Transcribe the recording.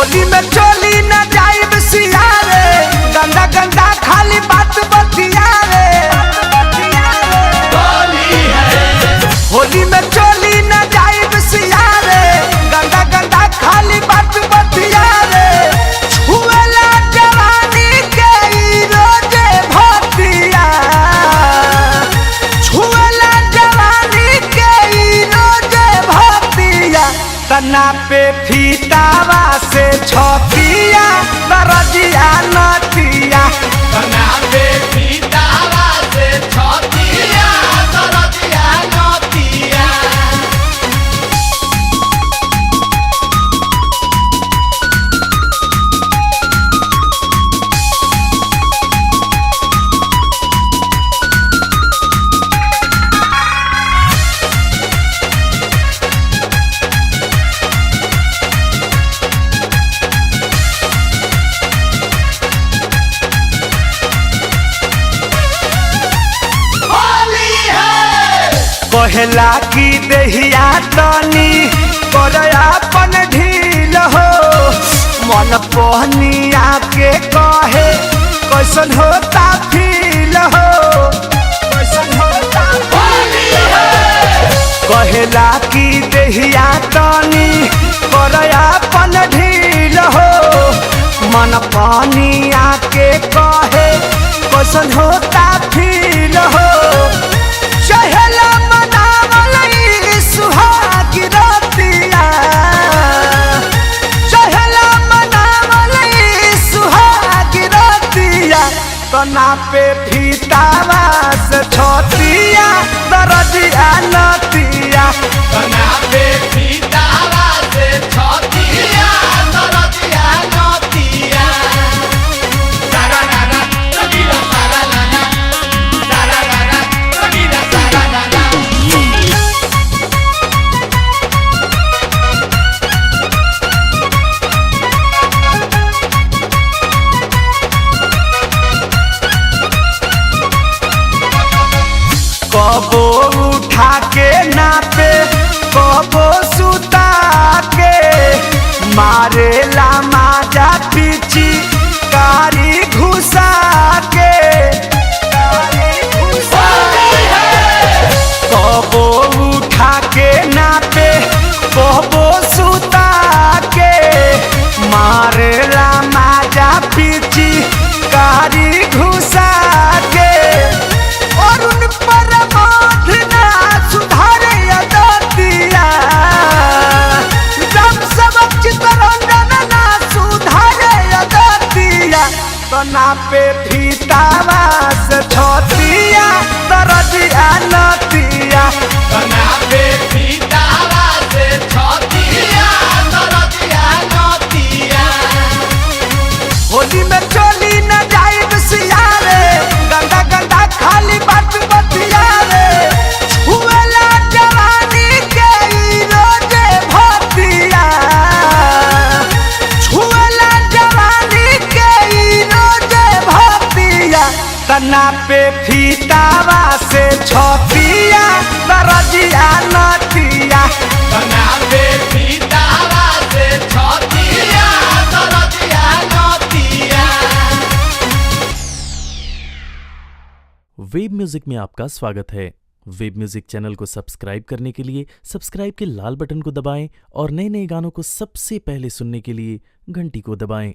होली में चोली न जाइब सियारे, गंदा गंदा खाली बात बतियारे। होली में चोली न जाइब सियारे, गंदा गंदा खाली बात बतियारे। छुएला जवानी के ई रोजे भतिया, छुएला जवानी के ई रोजे भतिया। तना पे फीतावा से छतिया दरजिया नतिया, तना पे फीतावा से छतिया दरजिया नतिया। कहेला की देहिया तनी करया अपन ढील हो। मन पहनिया के कहे कैसन होता फील हो, कैसन होता फील हो। कहेला की देहिया तनी करया अपन ढील हो। मन पहनिया के कहे कैसन होता फील हो। चहला सुहागी रतिया, चहला मनावली सुहागी रतिया। तना पे फीतावा से छतिया दरजिया नतिया, तना पे फीतावा से छतिया दरजिया नतिया। सारा नाना रगीला सारा नाना, सारा नाना रगीला सारा नाना। कबो उठा के नापे कबो सुता के, मारेला माजा पीछी कारी घुसा के। कबो उठा के नापे कबो सुता के, मारेला माजा पीछी कारी घुसा के। और उन पर बांधना सुधारे अदतिया, जब सबक चितरंजन ना सुधारे अदतिया। तना पे फीतावा से छतिया दरजिया नतिया, तना पे फीतावा से छतिया दरजिया नतिया। होली में चोली न जाइब सियारे, गंदा गंदा खाली बात बतियारे। छुएला जवानी के ई रोजे भतिया, छुएला जवानी के ई रोजे भतिया। तना पे फीतावा से छतिया दरजिया नतिया, तना पे फीतावा से छतिया दरजिया नतिया। वेब म्यूजिक में आपका स्वागत है। वेब म्यूजिक चैनल को सब्सक्राइब करने के लिए सब्सक्राइब के लाल बटन को दबाएं और नए नए गानों को सबसे पहले सुनने के लिए घंटी को दबाएं।